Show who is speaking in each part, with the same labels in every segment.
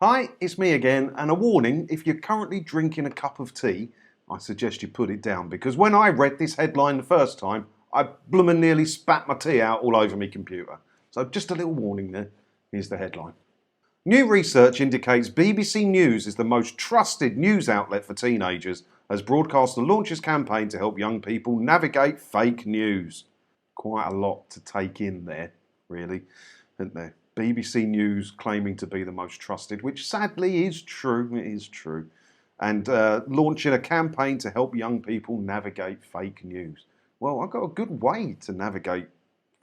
Speaker 1: Hi, it's me again, and a warning, if you're currently drinking a cup of tea, I suggest you put it down, because when I read this headline the first time, I bloomin' nearly spat my tea out all over my computer. So just a little warning there. Here's the headline. New research indicates BBC News is the most trusted news outlet for teenagers as broadcaster launches campaign to help young people navigate fake news. Quite a lot to take in there, really, isn't there? BBC News claiming to be the most trusted, which sadly is true, it is true. And launching a campaign to help young people navigate fake news. Well, I've got a good way to navigate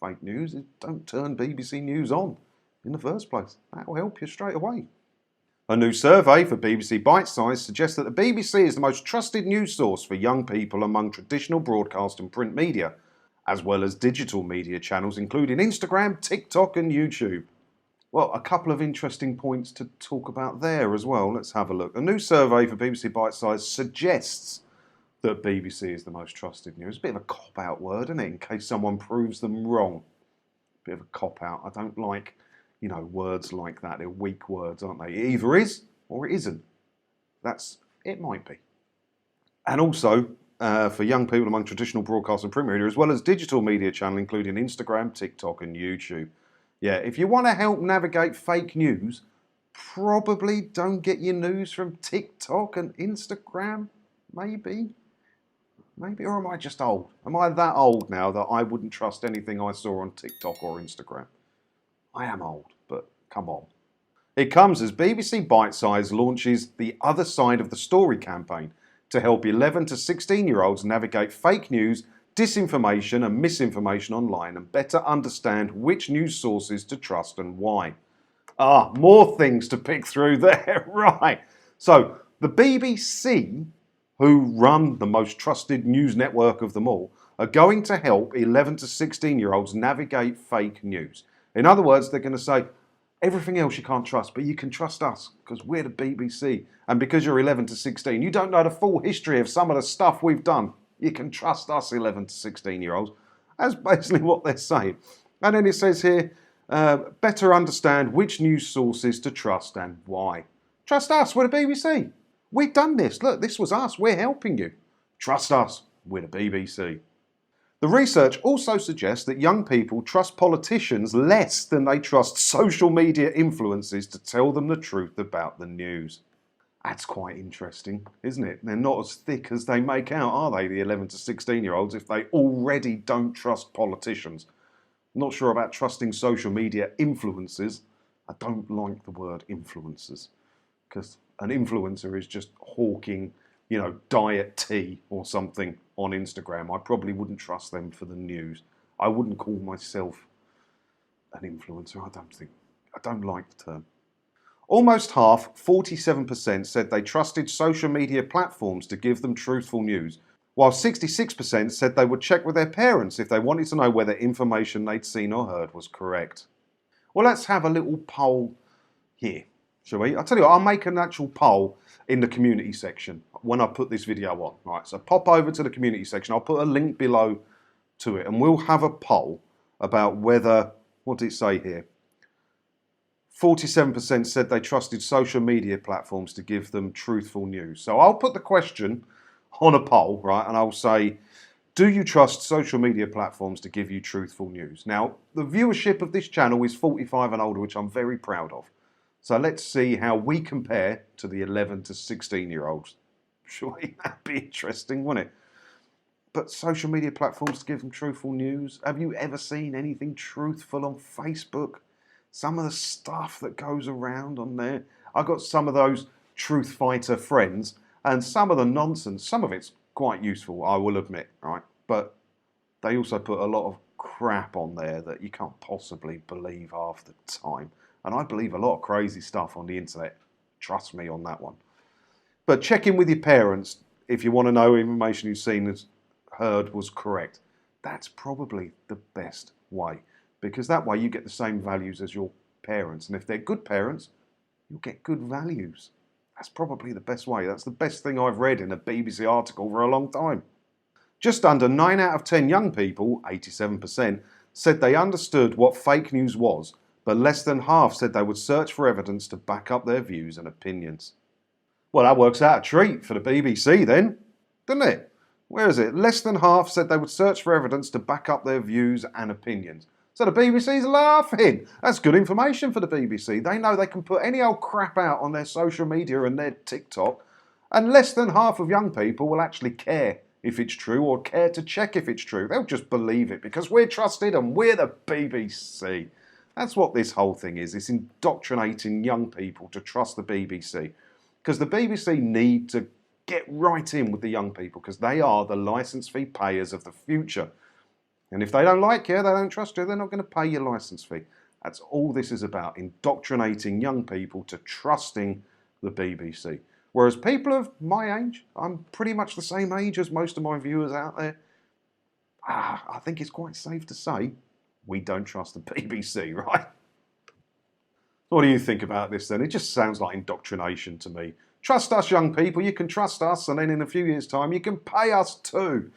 Speaker 1: fake news. Don't turn BBC News on in the first place. That'll help you straight away. A new survey for BBC Bitesize suggests that the BBC is the most trusted news source for young people among traditional broadcast and print media, as well as digital media channels including Instagram, TikTok and YouTube. Well, a couple of interesting points to talk about there as well. Let's have a look. A new survey for BBC Bitesize suggests that BBC is the most trusted news. A bit of a cop-out word, isn't it? In case someone proves them wrong. Bit of a cop-out. I don't like, words like that. They're weak words, aren't they? It either is or it isn't. It might be. And also, for young people among traditional broadcast and print media, as well as digital media channel, including Instagram, TikTok and YouTube. Yeah, if you want to help navigate fake news, probably don't get your news from TikTok and Instagram, maybe. Maybe, or am I just old? Am I that old now that I wouldn't trust anything I saw on TikTok or Instagram? I am old, but come on. It comes as BBC Bitesize launches the Other Side of the Story campaign to help 11 to 16-year-olds navigate fake news, disinformation and misinformation online and better understand which news sources to trust and why. More things to pick through there, right. So, the BBC, who run the most trusted news network of them all, are going to help 11 to 16-year-olds navigate fake news. In other words, they're going to say, everything else you can't trust, but you can trust us because we're the BBC. And because you're 11 to 16, you don't know the full history of some of the stuff we've done. You can trust us 11 to 16-year-olds. That's basically what they're saying. And then it says here, better understand which news sources to trust and why. Trust us, we're the BBC. We've done this. Look, this was us. We're helping you. Trust us, we're the BBC. The research also suggests that young people trust politicians less than they trust social media influencers to tell them the truth about the news. That's quite interesting, isn't it? They're not as thick as they make out, are they, the 11 to 16-year-olds, if they already don't trust politicians? I'm not sure about trusting social media influencers. I don't like the word influencers, because an influencer is just hawking, diet tea or something on Instagram. I probably wouldn't trust them for the news. I wouldn't call myself an influencer, I don't like the term. Almost half, 47%, said they trusted social media platforms to give them truthful news, while 66% said they would check with their parents if they wanted to know whether information they'd seen or heard was correct. Well, let's have a little poll here, shall we? I'll tell you what, I'll make an actual poll in the community section when I put this video on. Right, so pop over to the community section. I'll put a link below to it, and we'll have a poll about whether, what did it say here? 47% said they trusted social media platforms to give them truthful news. So I'll put the question on a poll, right, and I'll say, do you trust social media platforms to give you truthful news? Now, the viewership of this channel is 45 and older, which I'm very proud of. So let's see how we compare to the 11 to 16-year-olds. Surely that'd be interesting, wouldn't it? But social media platforms to give them truthful news. Have you ever seen anything truthful on Facebook? Some of the stuff that goes around on there. I've got some of those truth fighter friends, and some of the nonsense, some of it's quite useful, I will admit, right? But they also put a lot of crap on there that you can't possibly believe half the time. And I believe a lot of crazy stuff on the internet. Trust me on that one. But check in with your parents if you want to know information you've seen and heard was correct. That's probably the best way, because that way you get the same values as your parents. And if they're good parents, you'll get good values. That's probably the best way. That's the best thing I've read in a BBC article for a long time. Just under 9 out of 10 young people, 87%, said they understood what fake news was, but less than half said they would search for evidence to back up their views and opinions. Well, that works out a treat for the BBC then, doesn't it? Where is it? Less than half said they would search for evidence to back up their views and opinions. So the BBC's laughing. That's good information for the BBC. They know they can put any old crap out on their social media and their TikTok, and less than half of young people will actually care if it's true or care to check if it's true. They'll just believe it because we're trusted and we're the BBC. That's what this whole thing is. It's indoctrinating young people to trust the BBC. Because the BBC need to get right in with the young people because they are the licence fee payers of the future. And if they don't like you, they don't trust you, they're not going to pay your licence fee. That's all this is about, indoctrinating young people to trusting the BBC. Whereas people of my age, I'm pretty much the same age as most of my viewers out there, I think it's quite safe to say we don't trust the BBC, right? What do you think about this then? It just sounds like indoctrination to me. Trust us, young people, you can trust us, and then in a few years' time you can pay us too.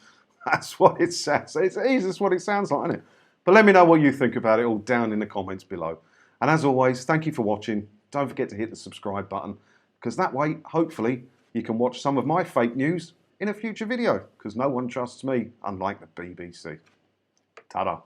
Speaker 1: That's what it sounds. That's what it sounds like, isn't it? But let me know what you think about it all down in the comments below. And as always, thank you for watching. Don't forget to hit the subscribe button, because that way, hopefully, you can watch some of my fake news in a future video, because no one trusts me, unlike the BBC. Ta-da.